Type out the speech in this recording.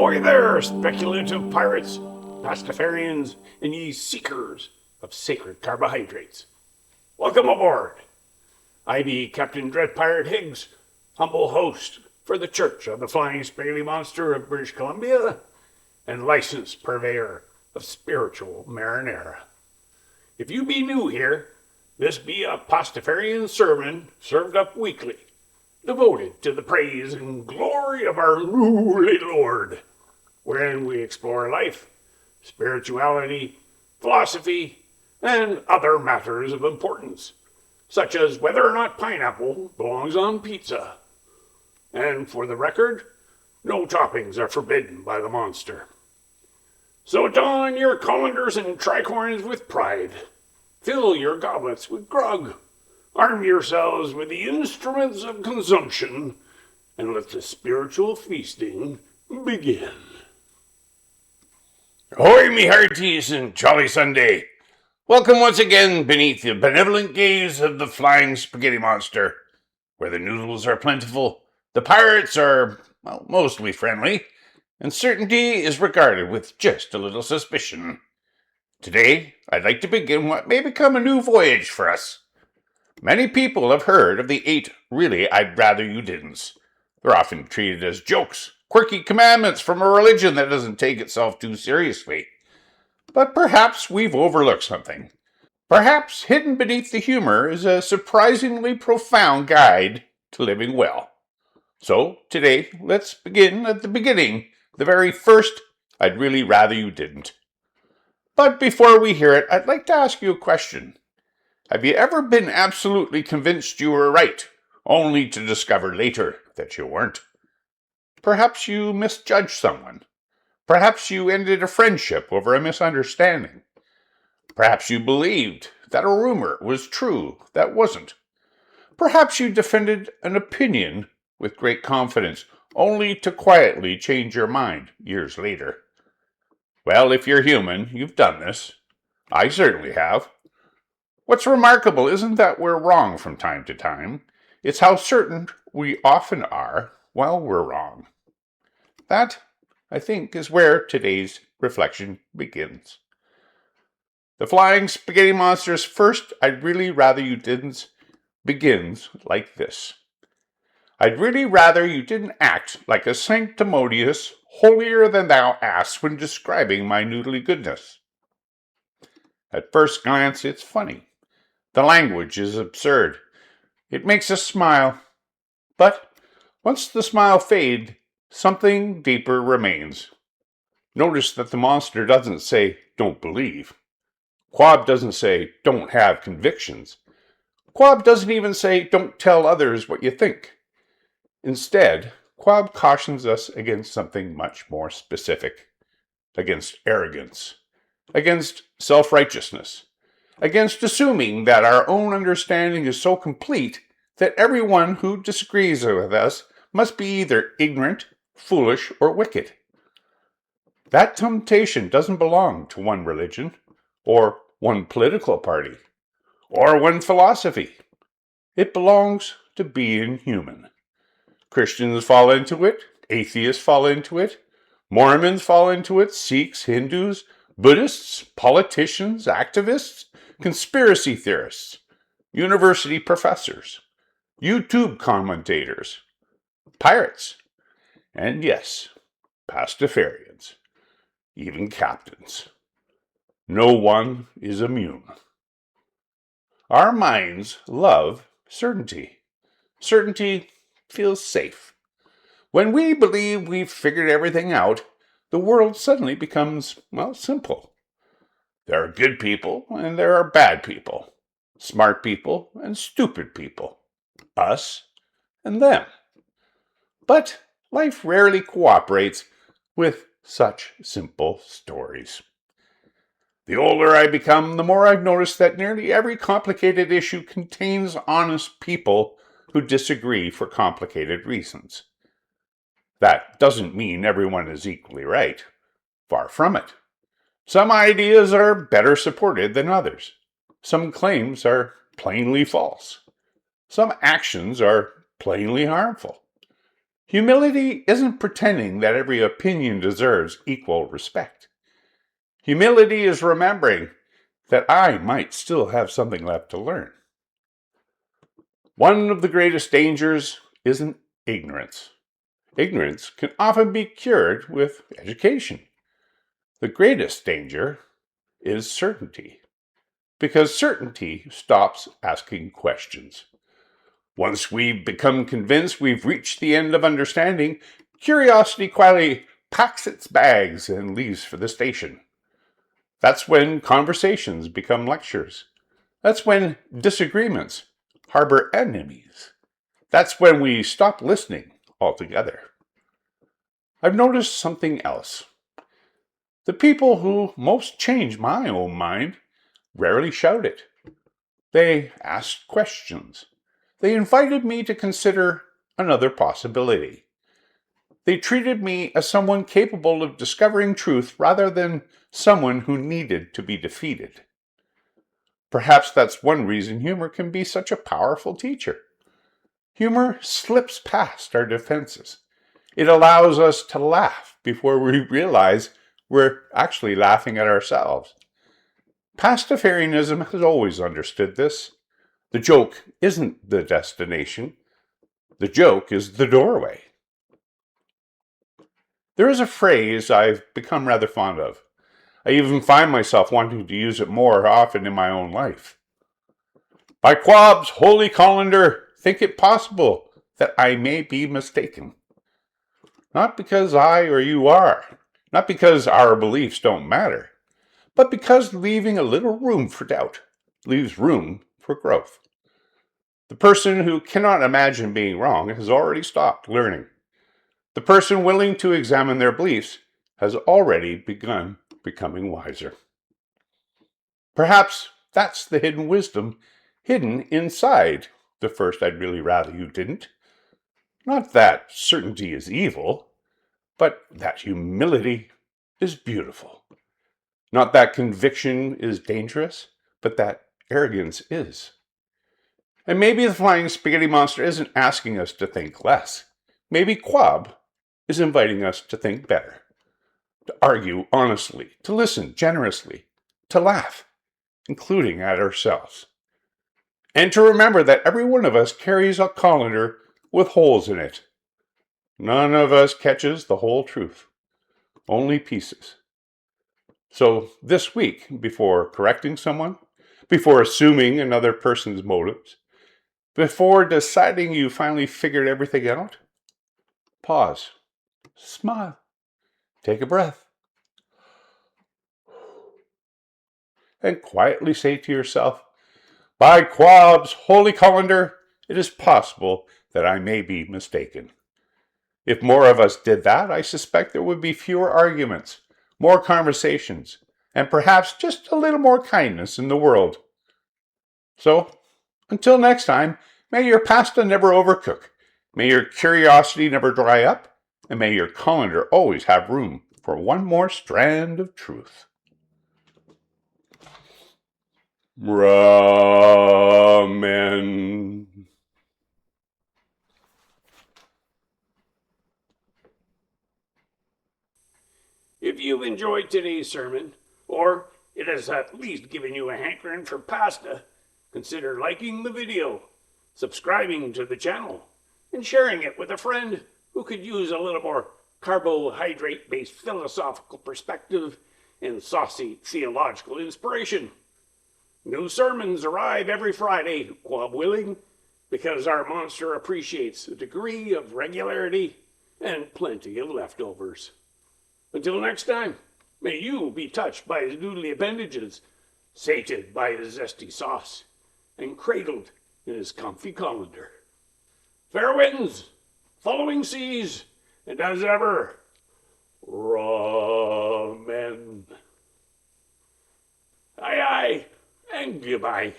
Ahoy there, speculative pirates, Pastafarians, and ye seekers of sacred carbohydrates. Welcome aboard. I be Captain Dread Pyrate Higgs, humble host for the Church of the Flying Spaghetti Monster of British Columbia, and licensed purveyor of spiritual marinara. If you be new here, this be a Pastafarian sermon served up weekly, devoted to the praise and glory of our Noodly Lord, wherein we explore life, spirituality, philosophy, and other matters of importance, such as whether or not pineapple belongs on pizza. And for the record, no toppings are forbidden by the monster. So don your colanders and tricorns with pride, fill your goblets with grog, arm yourselves with the instruments of consumption, and let the spiritual feasting begin. Ahoy, me hearties, and jolly Sunday! Welcome once again beneath the benevolent gaze of the Flying Spaghetti Monster, where the noodles are plentiful, the pirates are, well, mostly friendly, and certainty is regarded with just a little suspicion. Today, I'd like to begin what may become a new voyage for us. Many people have heard of the 8 Really Rather You Didn'ts. They're often treated as jokes, quirky commandments from a religion that doesn't take itself too seriously. But perhaps we've overlooked something. Perhaps hidden beneath the humor is a surprisingly profound guide to living well. So today, let's begin at the beginning, the very first I'd really rather you didn't. But before we hear it, I'd like to ask you a question. Have you ever been absolutely convinced you were right, only to discover later that you weren't? Perhaps you misjudged someone. Perhaps you ended a friendship over a misunderstanding. Perhaps you believed that a rumor was true that wasn't. Perhaps you defended an opinion with great confidence, only to quietly change your mind years later. Well, if you're human, you've done this. I certainly have. What's remarkable isn't that we're wrong from time to time. It's how certain we often are while we're wrong. That, I think, is where today's reflection begins. The Flying Spaghetti Monster's first I'd really rather you didn't begins like this. I'd really rather you didn't act like a sanctimonious, holier-than-thou ass when describing my noodly goodness. At first glance, it's funny. The language is absurd. It makes us smile. But once the smile fades, something deeper remains. Notice that the monster doesn't say, don't believe. Quab doesn't say, don't have convictions. Quab doesn't even say, don't tell others what you think. Instead, Quab cautions us against something much more specific. Against arrogance. Against self-righteousness. Against assuming that our own understanding is so complete that everyone who disagrees with us must be either ignorant, foolish, or wicked. That temptation doesn't belong to one religion, or one political party, or one philosophy. It belongs to being human. Christians fall into it, atheists fall into it, Mormons fall into it, Sikhs, Hindus, Buddhists, politicians, activists, conspiracy theorists, university professors, YouTube commentators, pirates, and yes, Pastafarians, even captains. No one is immune. Our minds love certainty. Certainty feels safe. When we believe we've figured everything out, the world suddenly becomes, well, simple. There are good people and there are bad people, smart people and stupid people, us and them. But life rarely cooperates with such simple stories. The older I become, the more I've noticed that nearly every complicated issue contains honest people who disagree for complicated reasons. That doesn't mean everyone is equally right. Far from it. Some ideas are better supported than others. Some claims are plainly false. Some actions are plainly harmful. Humility isn't pretending that every opinion deserves equal respect. Humility is remembering that I might still have something left to learn. One of the greatest dangers isn't ignorance. Ignorance can often be cured with education. The greatest danger is certainty, because certainty stops asking questions. Once we've become convinced we've reached the end of understanding, curiosity quietly packs its bags and leaves for the station. That's when conversations become lectures. That's when disagreements harbor enemies. That's when we stop listening altogether. I've noticed something else. The people who most change my own mind rarely shout it. They asked questions. They invited me to consider another possibility. They treated me as someone capable of discovering truth rather than someone who needed to be defeated. Perhaps that's one reason humor can be such a powerful teacher. Humor slips past our defenses. It allows us to laugh before we realize we're actually laughing at ourselves. Pastafarianism has always understood this. The joke isn't the destination. The joke is the doorway. There is a phrase I've become rather fond of. I even find myself wanting to use it more often in my own life. By Quab's holy colander, think it possible that I may be mistaken. Not because I or you are, not because our beliefs don't matter, but because leaving a little room for doubt leaves room for growth. The person who cannot imagine being wrong has already stopped learning. The person willing to examine their beliefs has already begun becoming wiser. Perhaps that's the hidden wisdom hidden inside the first I'd really rather you didn't. Not that certainty is evil, but that humility is beautiful. Not that conviction is dangerous, but that arrogance is. And maybe the flying spaghetti monster isn't asking us to think less. Maybe Quab is inviting us to think better, to argue honestly, to listen generously, to laugh, including at ourselves. And to remember that every one of us carries a colander with holes in it. None of us catches the whole truth, only pieces. So this week, before correcting someone, before assuming another person's motives, before deciding you finally figured everything out, pause, smile, take a breath, and quietly say to yourself, by Quab's holy colander, it is possible that I may be mistaken. If more of us did that, I suspect there would be fewer arguments, more conversations, and perhaps just a little more kindness in the world. So, until next time, may your pasta never overcook, may your curiosity never dry up, and may your colander always have room for one more strand of truth. Ramen. If you've enjoyed today's sermon, or it has at least given you a hankering for pasta, consider liking the video, subscribing to the channel, and sharing it with a friend who could use a little more carbohydrate-based philosophical perspective and saucy theological inspiration. New sermons arrive every Friday, Quab willing, because our monster appreciates a degree of regularity and plenty of leftovers. Until next time, may you be touched by his noodly appendages, sated by his zesty sauce, and cradled in his comfy colander. Fair winds, following seas, and as ever, ramen. Aye, aye, and goodbye.